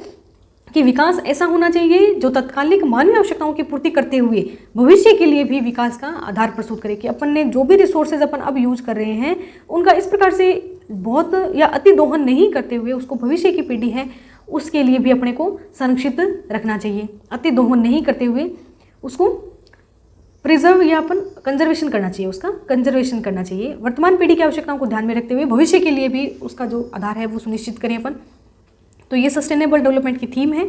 S1: कि विकास ऐसा होना चाहिए जो तत्कालिक मानवीय आवश्यकताओं की पूर्ति करते हुए भविष्य के लिए भी विकास का आधार प्रस्तुत करे। कि अपन ने जो भी रिसोर्सेज अपन अब यूज कर रहे हैं उनका इस प्रकार से बहुत या अति दोहन नहीं करते हुए उसको भविष्य की पीढ़ी है उसके लिए भी अपने को संरक्षित रखना चाहिए। अति दोहन नहीं करते हुए उसको प्रिजर्व या अपन कंजर्वेशन करना चाहिए, उसका कंजर्वेशन करना चाहिए। वर्तमान पीढ़ी की आवश्यकताओं को ध्यान में रखते हुए भविष्य के लिए भी उसका जो आधार है वो सुनिश्चित करें अपन। तो ये सस्टेनेबल डेवलपमेंट की थीम है।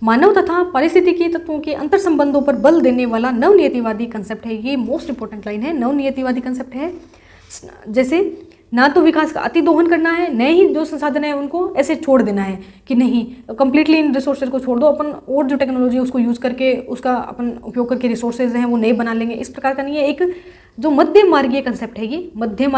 S1: मानव तथा पारिस्थितिकी तत्वों के अंतर संबंधों पर बल देने वाला नवनियतिवादी कंसेप्ट है। ये मोस्ट इंपॉर्टेंट लाइन है, नवनियतिवादी कंसेप्ट है। जैसे ना तो विकास का अति दोहन करना है, न ही जो संसाधन है उनको ऐसे छोड़ देना है कि नहीं कंप्लीटली इन रिसोर्सेज को छोड़ दो, अपन और जो टेक्नोलॉजी है उसको यूज़ करके उसका अपन उपयोग करके रिसोर्सेज हैं वो नए बना लेंगे, इस प्रकार का नहीं है। एक जो मध्य मार्गीय कंसेप्ट है ये, मध्य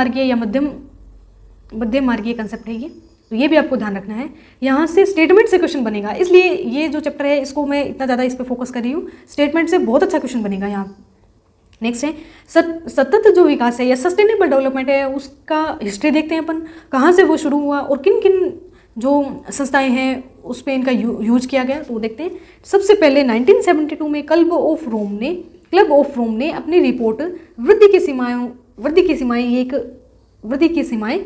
S1: मार्गीय कंसेप्ट है ये। तो ये भी आपको ध्यान रखना है। यहाँ से स्टेटमेंट से क्वेश्चन बनेगा, इसलिए ये जो चैप्टर है इसको मैं इतना ज़्यादा इस पर फोकस कर रही हूँ। स्टेटमेंट से बहुत अच्छा क्वेश्चन बनेगा यहाँ। नेक्स्ट है सतत जो विकास है या सस्टेनेबल डेवलपमेंट है उसका हिस्ट्री देखते हैं अपन, कहाँ से वो शुरू हुआ और किन किन जो संस्थाएं हैं उस पर इनका यूज किया गया, तो वो देखते हैं। सबसे पहले 1972 में क्लब ऑफ रोम ने अपनी रिपोर्ट वृद्धि की सीमाएं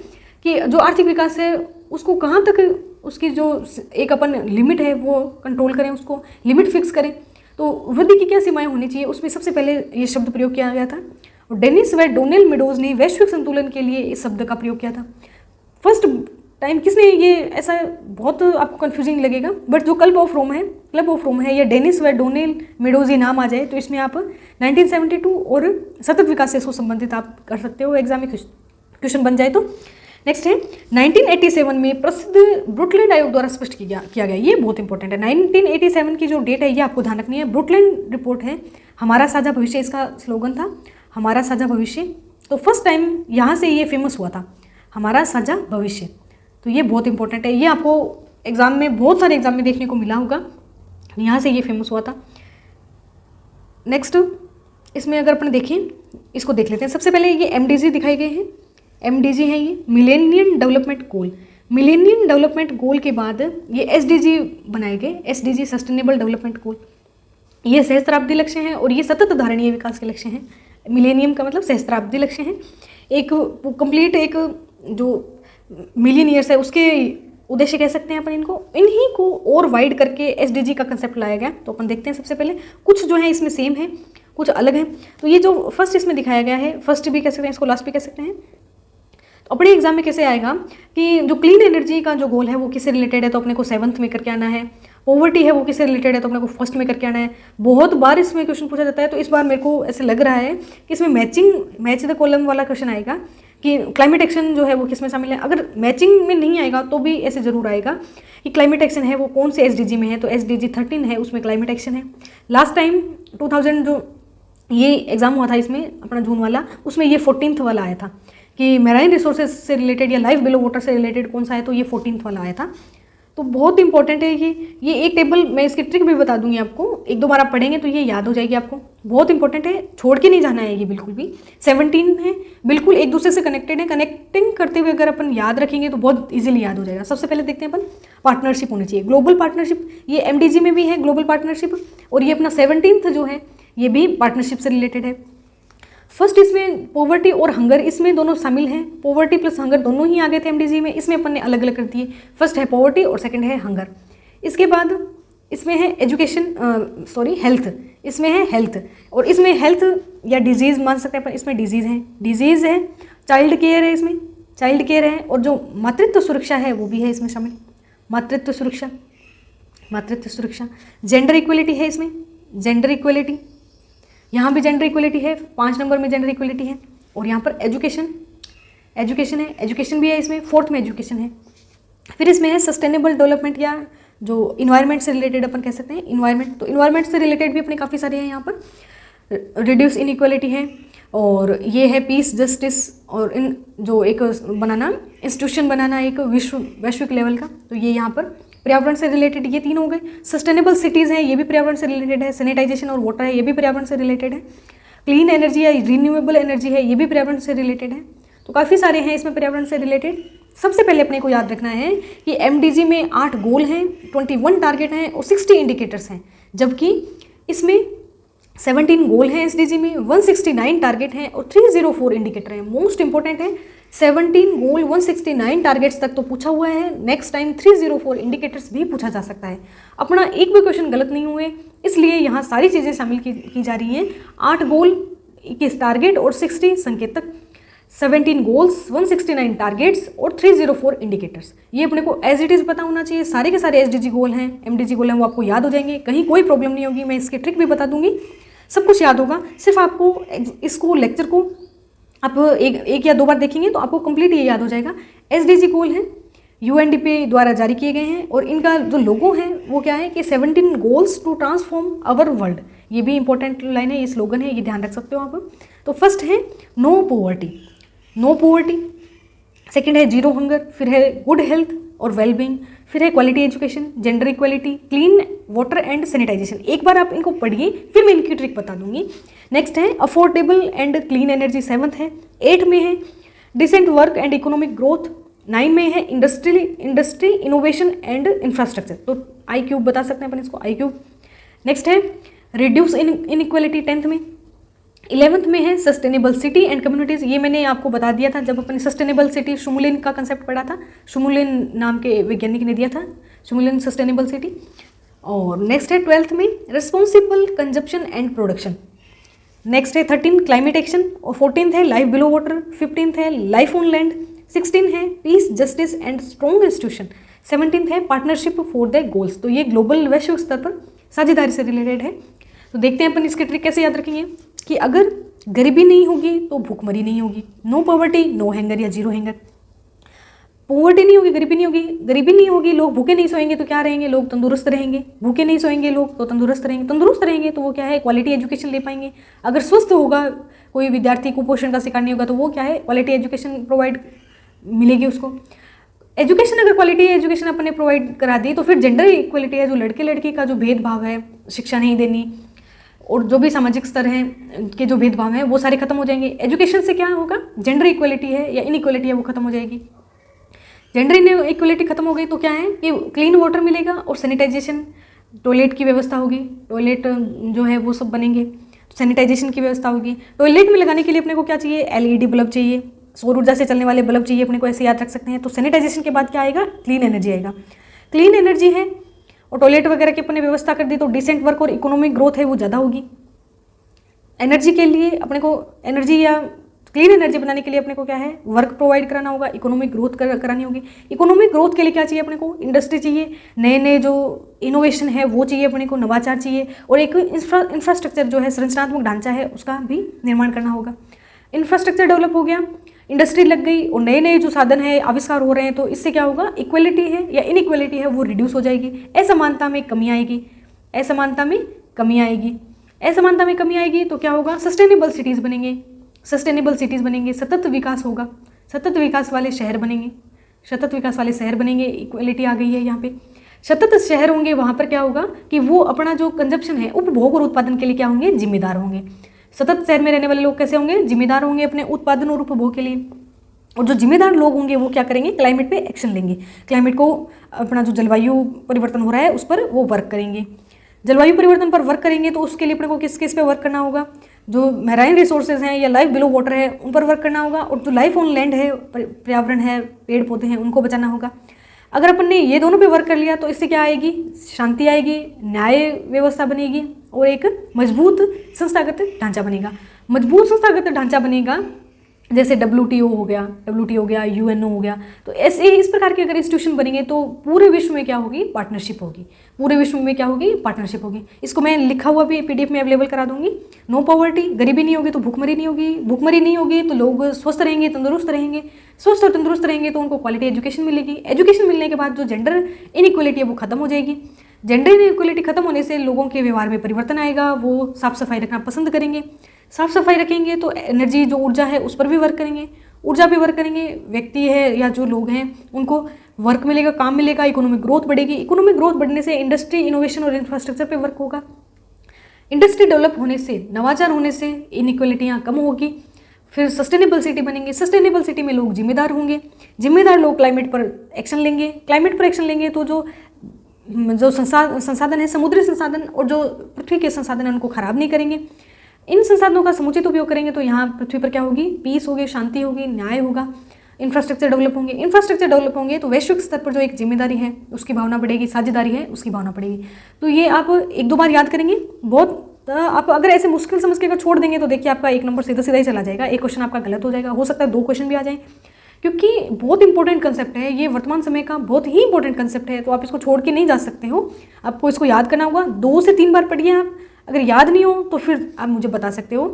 S1: कि जो आर्थिक विकास है उसको कहाँ तक उसकी जो एक अपन लिमिट है वो कंट्रोल करें, उसको लिमिट फिक्स करें। तो वृद्धि की क्या सीमाएं होनी चाहिए, उसमें सबसे पहले ये शब्द प्रयोग किया गया था। और डेनिस व डोनेल मेडोज ने वैश्विक संतुलन के लिए इस शब्द का प्रयोग किया था। फर्स्ट टाइम किसने ये, ऐसा बहुत आपको कंफ्यूजिंग लगेगा, बट जो क्लब ऑफ रोम है ये डेनिस व डोनेल मेडोज ही नाम आ जाए तो इसमें आप 1972 और सतत विकास से इसको संबंधित आप कर सकते हो, एग्जाम में क्वेश्चन बन जाए तो। नेक्स्ट है 1987 में प्रसिद्ध ब्रुकलैंड आयोग द्वारा स्पष्ट किया गया, ये बहुत इंपॉर्टेंट है। 1987 की जो डेट है ये आपको ध्यान रखनी है। ब्रुकलैंड रिपोर्ट है, हमारा साझा भविष्य इसका स्लोगन था, हमारा साझा भविष्य। तो फर्स्ट टाइम यहाँ से ये फेमस हुआ था, हमारा साझा भविष्य। तो ये बहुत इंपॉर्टेंट है, ये आपको एग्जाम में, बहुत सारे एग्जाम में देखने को मिला होगा, यहाँ से ये फेमस हुआ था। नेक्स्ट इसमें अगर अपन देखें, इसको देख लेते हैं। सबसे पहले ये MDG दिखाए गए हैं, MDG है ये millennium development goal. Millennium development goal के बाद ये SDG बनाए गए, SDG सस्टेनेबल डेवलपमेंट गोल। ये सहस्त्राब्दी लक्ष्य हैं और ये सतत धारणीय विकास के लक्ष्य हैं। मिलेनियम का मतलब सहस्त्राब्दी लक्ष्य हैं। एक कंप्लीट एक जो मिलियन ईयर्स है उसके उद्देश्य कह सकते हैं अपन इनको, इन्हीं को और वाइड करके SDG का कंसेप्ट लाया गया। तो अपन देखते हैं सबसे पहले, कुछ जो है इसमें सेम है, कुछ अलग है। तो ये जो फर्स्ट इसमें दिखाया गया है, फर्स्ट भी कह सकते हैं, इसको लास्ट भी कह सकते हैं। तो अपने एग्जाम में कैसे आएगा कि जो क्लीन एनर्जी का जो गोल है वो किससे रिलेटेड है, तो अपने को 7th में करके आना है। पॉवर्टी है वो किससे रिलेटेड है, तो अपने को फर्स्ट में करके आना है। बहुत बार इसमें क्वेश्चन पूछा जाता है, तो इस बार मेरे को ऐसे लग रहा है कि इसमें मैच द कॉलम वाला क्वेश्चन आएगा कि क्लाइमेट एक्शन जो है वो किसमें शामिल है। अगर मैचिंग में नहीं आएगा तो भी ऐसे जरूर आएगा कि क्लाइमेट एक्शन है वो कौन से SDG में है, तो SDG 13 है, उसमें क्लाइमेट एक्शन है। लास्ट टाइम 2000 जो ये एग्जाम हुआ था इसमें अपना जून वाला, उसमें ये 14th वाला आया था कि मैराइन रिसोर्सेज से रिलेटेड या लाइफ बिलो वाटर से रिलेटेड कौन सा है, तो ये 14th वाला आया था। तो बहुत इंपॉर्टेंट है ये एक टेबल, मैं इसकी ट्रिक भी बता दूंगी आपको, एक दो बार आप पढ़ेंगे तो ये याद हो जाएगी आपको। बहुत इंपॉर्टेंट है, छोड़ के नहीं जाना है ये बिल्कुल भी। 17 है, बिल्कुल एक दूसरे से कनेक्टेड है, कनेक्टिंग करते हुए अगर अपन याद रखेंगे तो बहुत इजीली याद हो जाएगा। सबसे पहले देखते हैं अपन, पार्टनरशिप होनी चाहिए, ग्लोबल पार्टनरशिप। ये MDG में भी है ग्लोबल पार्टनरशिप, और ये अपना 17th जो है ये भी पार्टनरशिप से रिलेटेड है। फर्स्ट इसमें पॉवर्टी और हंगर, इसमें दोनों शामिल हैं, पॉवर्टी प्लस हंगर दोनों ही आ गए थे MDG में, इसमें अपन ने अलग अलग कर दिए। फर्स्ट है पॉवर्टी और सेकंड है हंगर। इसके बाद इसमें है हेल्थ, इसमें है हेल्थ, और इसमें हेल्थ या डिजीज़ मान सकते हैं अपन, इसमें डिजीज़ है, चाइल्ड केयर है, इसमें चाइल्ड केयर है, और जो मातृत्व सुरक्षा है वो भी है इसमें शामिल, मातृत्व सुरक्षा। जेंडर इक्वलिटी है इसमें, जेंडर इक्वलिटी, यहाँ भी जेंडर इक्वलिटी है, 5 नंबर में जेंडर इक्वलिटी है। और यहाँ पर एजुकेशन है, एजुकेशन भी है इसमें, 4th में एजुकेशन है। फिर इसमें है सस्टेनेबल डेवलपमेंट या जो इन्वायरमेंट से रिलेटेड अपन कह सकते हैं इन्वायरमेंट। तो इन्वायरमेंट से रिलेटेड भी अपने काफ़ी सारे हैं यहाँ पर। रिड्यूस इनइक्वालिटी है, और ये है पीस जस्टिस, और इन जो एक बनाना इंस्टीट्यूशन बनाना एक वैश्विक लेवल का, तो ये यहाँ पर पर्यावरण से रिलेटेड ये 3 हो गए। सस्टेनेबल सिटीज़ हैं, ये भी पर्यावरण से रिलेटेड है। सैनिटाइजेशन और वाटर है, ये भी पर्यावरण से रिलेटेड है। क्लीन एनर्जी या रिन्यूएबल एनर्जी है, ये भी पर्यावरण से रिलेटेड है। तो काफ़ी सारे हैं इसमें पर्यावरण से रिलेटेड। सबसे पहले अपने को याद रखना है कि MDG में 8 गोल हैं, 21 टारगेट हैं और 60 इंडिकेटर्स हैं, जबकि इसमें 17 गोल हैं SDG में, 169 टारगेट हैं और 304 इंडिकेटर हैं। मोस्ट इंपॉर्टेंट है, 17 गोल 169 टारगेट्स तक तो पूछा हुआ है, नेक्स्ट टाइम 304 इंडिकेटर्स भी पूछा जा सकता है। अपना एक भी क्वेश्चन गलत नहीं हुए, इसलिए यहाँ सारी चीज़ें शामिल की जा रही हैं। 8 गोल, 21 टारगेट और 60 संकेतक, 17 गोल्स, 169 टारगेट्स और 304 इंडिकेटर्स। ये अपने को एज इट इज़ पता होना चाहिए। सारे के सारे SDG गोल हैं, MDG गोल हैं, वो आपको याद हो जाएंगे, कहीं कोई प्रॉब्लम नहीं होगी। मैं इसकी ट्रिक भी बता दूंगी, सब कुछ याद होगा। सिर्फ आपको इसको लेक्चर को आप एक या 2 बार देखेंगे तो आपको कंप्लीट ये याद हो जाएगा। SDG गोल हैं, UNDP द्वारा जारी किए गए हैं, और इनका जो लोगो है वो क्या है कि 17 goals to transform our world. ये भी इंपॉर्टेंट लाइन है, ये स्लोगन है, ये ध्यान रख सकते हो आप। तो फर्स्ट है नो पॉवर्टी, सेकंड है जीरो हंगर, फिर है गुड हेल्थ और वेलबींग, फिर है quality education, gender equality, clean water and sanitization. एक बार आप इनको पढ़िए, फिर मैं इनकी ट्रिक बता दूंगी। नेक्स्ट है affordable and clean energy, 7th है। 8 में है decent work and economic growth, 9 में है इंडस्ट्री इनोवेशन एंड इंफ्रास्ट्रक्चर। तो IQ बता सकते हैं अपन इसको, IQ। नेक्स्ट है रिड्यूस इनइक्वालिटी, 10th में। 11th में है सस्टेनेबल सिटी एंड कम्युनिटीज़। ये मैंने आपको बता दिया था जब अपने सस्टेनेबल सिटी शुमुलिन का कंसेप्ट पढ़ा था, शुमुलिन नाम के वैज्ञानिक ने दिया था शुमुलिन सस्टेनेबल सिटी। और नेक्स्ट है 12th में responsible consumption and production. Next है 13 क्लाइमेट एक्शन, और 14th है लाइफ बिलो वाटर, 15th है लाइफ ऑन लैंड, 16 है piece justice and strong institution, 17th है पार्टनरशिप फॉर द गोल्स। तो ये ग्लोबल वैश्विक स्तर पर साझेदारी से रिलेटेड है। तो देखते हैं अपन इसके ट्रिक कैसे याद रखेंगे कि अगर गरीबी नहीं होगी तो भूखमरी नहीं होगी, नो पॉवर्टी नो हैंगर या जीरो हैंगर। पॉवर्टी नहीं होगी, गरीबी नहीं होगी, लोग भूखे नहीं सोएंगे तो क्या रहेंगे, लोग तंदुरुस्त रहेंगे। भूखे नहीं सोएंगे लोग तो तंदुरुस्त रहेंगे तो वो क्या है, क्वालिटी एजुकेशन ले पाएंगे। अगर स्वस्थ होगा कोई विद्यार्थी, कुपोषण का शिकार नहीं होगा तो वो क्या है, क्वालिटी एजुकेशन प्रोवाइड मिलेगी उसको। एजुकेशन अगर क्वालिटी एजुकेशन अपन ने प्रोवाइड करा दी तो फिर जेंडर इक्वलिटी है, जो लड़के लड़की का जो भेदभाव है, शिक्षा नहीं देनी और जो भी सामाजिक स्तर हैं के जो भेदभाव हैं वो सारे खत्म हो जाएंगे। एजुकेशन से क्या होगा, जेंडर इक्वलिटी है या इनइक्वलिटी है वो खत्म हो जाएगी। जेंडर इक्वलिटी खत्म हो गई तो क्या है कि क्लीन वाटर मिलेगा और सैनिटाइजेशन, टॉयलेट की व्यवस्था होगी, टॉयलेट जो है वो सब बनेंगे, सैनिटाइजेशन की व्यवस्था होगी। टॉयलेट में लगाने के लिए अपने को क्या चाहिए, एलईडी बल्ब चाहिए, सौर ऊर्जा से चलने वाले बल्ब चाहिए, अपने को ऐसे याद रख सकते हैं। तो सैनिटाइजेशन के बाद क्या आएगा, क्लीन एनर्जी आएगा। क्लीन एनर्जी है और टॉयलेट वगैरह की अपने व्यवस्था कर दी तो डिसेंट वर्क और इकोनॉमिक ग्रोथ है वो ज़्यादा होगी। एनर्जी के लिए अपने को एनर्जी या क्लीन एनर्जी बनाने के लिए अपने को क्या है, वर्क प्रोवाइड कराना होगा, इकोनॉमिक ग्रोथ करानी होगी। इकोनॉमिक ग्रोथ के लिए क्या चाहिए अपने को, इंडस्ट्री चाहिए, नए नए जो इनोवेशन है वो चाहिए अपने को, नवाचार चाहिए और एक इंफ्रास्ट्रक्चर जो है, संरचनात्मक ढांचा है उसका भी निर्माण करना होगा। इंफ्रास्ट्रक्चर डेवलप हो गया, इंडस्ट्री लग गई और नए नए जो साधन है आविष्कार हो रहे हैं तो इससे क्या होगा, इक्वलिटी है या इनइक्वलिटी है वो रिड्यूस हो जाएगी, असमानता में कमी आएगी। असमानता में कमी आएगी तो क्या होगा, सस्टेनेबल सिटीज़ बनेंगे, सतत विकास होगा, सतत विकास वाले शहर बनेंगे, इक्वलिटी आ गई है यहाँ पे। सतत शहर होंगे वहाँ पर क्या होगा कि वो अपना जो कंजप्शन है, उपभोग और उत्पादन के लिए क्या होंगे, जिम्मेदार होंगे। सतत शहर में रहने वाले लोग कैसे होंगे, जिम्मेदार होंगे अपने उत्पादन और उपभोग के लिए। और जो जिम्मेदार लोग होंगे वो क्या करेंगे, क्लाइमेट पे एक्शन लेंगे, क्लाइमेट को, अपना जो जलवायु परिवर्तन हो रहा है उस पर वो वर्क करेंगे। जलवायु परिवर्तन पर वर्क करेंगे तो उसके लिए अपने को किस किस पे वर्क करना होगा, जो मैराइन रिसोर्सेज हैं या लाइफ बिलो वाटर है उन पर वर्क करना होगा, और जो लाइफ ऑन लैंड है, पर्यावरण है, पेड़ पौधे हैं, उनको बचाना होगा। अगर अपन ने ये दोनों पे वर्क कर लिया तो इससे क्या आएगी, शांति आएगी, न्याय व्यवस्था बनेगी और एक मजबूत संस्थागत ढांचा बनेगा। जैसे WTO हो गया, UNO हो गया। तो ऐसे इस प्रकार के अगर इंस्टीट्यूशन बनेंगे तो पूरे विश्व में क्या होगी, पार्टनरशिप होगी। इसको मैं लिखा हुआ भी PDF में अवेलेबल करा दूंगी। नो पॉवर्टी, गरीबी नहीं होगी तो भूखमरी नहीं होगी तो लोग स्वस्थ रहेंगे, तंदुरुस्त रहेंगे, स्वस्थ और तंदुरुस्त रहेंगे तो उनको क्वालिटी एजुकेशन मिलेगी। एजुकेशन मिलने के बाद जो जेंडर इनइक्वलिटी है वो खत्म हो जाएगी। जेंडर इनइक्वलिटी खत्म होने से लोगों के व्यवहार में परिवर्तन आएगा, वो साफ सफाई रखना पसंद करेंगे। साफ सफाई रखेंगे तो एनर्जी जो ऊर्जा है उस पर भी वर्क करेंगे, व्यक्ति है या जो लोग हैं उनको वर्क मिलेगा, काम मिलेगा, इकोनॉमिक ग्रोथ बढ़ेगी। इकोनॉमिक ग्रोथ बढ़ने से इंडस्ट्री, इनोवेशन और इंफ्रास्ट्रक्चर पे वर्क होगा। इंडस्ट्री डेवलप होने से, नवाचार होने से इनइक्वलिटियाँ कम होगी। फिर सस्टेनेबल सिटी बनेंगे, सस्टेनेबल सिटी में लोग जिम्मेदार होंगे, जिम्मेदार लोग क्लाइमेट पर एक्शन लेंगे तो जो संसाधन है, समुद्री संसाधन और जो पृथ्वी के संसाधन है उनको खराब नहीं करेंगे। इन संसाधनों का समुचित उपयोग करेंगे तो यहाँ पृथ्वी पर क्या होगी, पीस होगी, शांति होगी, न्याय होगा। इंफ्रास्ट्रक्चर डेवलप होंगे तो वैश्विक स्तर पर जो एक जिम्मेदारी है उसकी भावना बढ़ेगी, साझेदारी है उसकी भावना बढ़ेगी। तो ये आप 1-2 बार याद करेंगे। बहुत आप अगर ऐसे मुश्किल समझ के अगर छोड़ देंगे तो देखिए आपका 1 नंबर सीधा ही चला जाएगा, एक क्वेश्चन आपका गलत हो जाएगा, हो सकता है 2 क्वेश्चन भी आ जाए, क्योंकि बहुत इंपॉर्टेंट कंसेप्ट है ये, वर्तमान समय का बहुत ही इंपॉर्टेंट कंसेप्ट है। तो आप इसको छोड़ के नहीं जा सकते हो, आपको इसको याद करना होगा। 2 से 3 बार पढ़िए आप, अगर याद नहीं हो तो फिर आप मुझे बता सकते हो,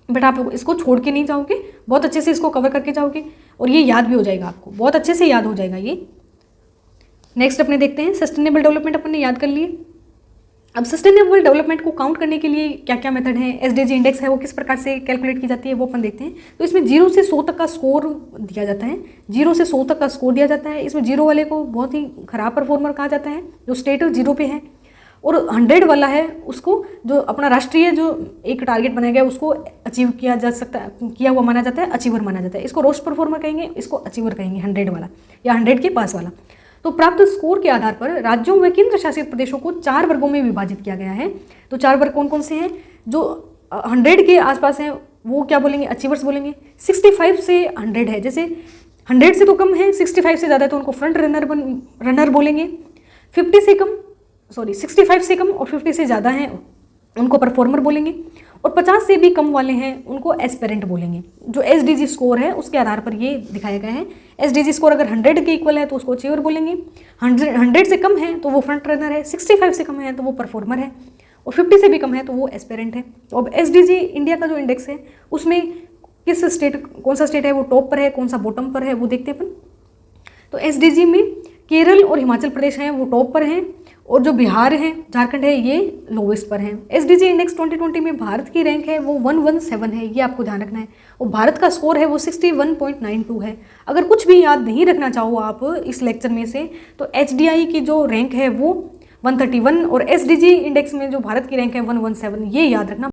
S1: बट आप इसको छोड़ के नहीं जाओगे, बहुत अच्छे से इसको कवर करके जाओगे और ये याद भी हो जाएगा, आपको बहुत अच्छे से याद हो जाएगा ये। नेक्स्ट अपने देखते हैं सस्टेनेबल डेवलपमेंट, अपन ने याद कर लिए। अब सस्टेनेबल डेवलपमेंट को काउंट करने के लिए क्या क्या मेथड है, SDG इंडेक्स है वो किस प्रकार से कैलकुलेट की जाती है वो अपन देखते हैं। तो इसमें 0 से 100 तक का स्कोर दिया जाता है, 0 से 100 तक का स्कोर दिया जाता है। इसमें 0 वाले को बहुत ही खराब परफॉर्मर कहा जाता है, जो स्टेट 0 पे है, और 100 वाला है उसको जो अपना राष्ट्रीय जो एक टारगेट बनाया गया उसको अचीव किया हुआ माना जाता है, अचीवर माना जाता है। इसको रोस्ट परफॉर्मर कहेंगे, इसको अचीवर कहेंगे, 100 वाला या 100 के पास वाला। तो प्राप्त स्कोर के आधार पर राज्यों व केंद्र शासित प्रदेशों को 4 वर्गों में विभाजित किया गया है। तो 4 वर्ग कौन कौन से हैं, जो 100 के आसपास हैं वो क्या बोलेंगे, अचीवर्स बोलेंगे। 65 से 100 है, जैसे 100 से तो कम है, 65 से ज़्यादा है तो उनको फ्रंट रनर बोलेंगे। 65 से कम और 50 से ज़्यादा हैं उनको परफॉर्मर बोलेंगे, और 50 से भी कम वाले हैं उनको एस्पेरेंट बोलेंगे। जो SDG स्कोर है उसके आधार पर ये दिखाया गया है। SDG स्कोर अगर 100 के इक्वल है तो उसको अचीवर बोलेंगे, 100 से कम है तो वो फ्रंट रनर है, 65 से कम है तो वो परफॉर्मर है, और 50 से भी कम है तो वो एस्पेरेंट है। तो अब SDG इंडिया का जो इंडेक्स है उसमें कौन सा स्टेट है वो टॉप पर है, कौन सा बॉटम पर है वो देखते हैं अपन। तो SDG में केरल और हिमाचल प्रदेश हैं वो टॉप पर हैं, और जो बिहार है, झारखंड है, ये लोवेस्ट पर हैं। SDG इंडेक्स 2020 में भारत की रैंक है वो 117 है, ये आपको ध्यान रखना है, और भारत का स्कोर है वो 61.92 है। अगर कुछ भी याद नहीं रखना चाहो आप इस लेक्चर में से तो HDI की जो रैंक है वो 131 और SDG इंडेक्स में जो भारत की रैंक है 117, ये याद रखना।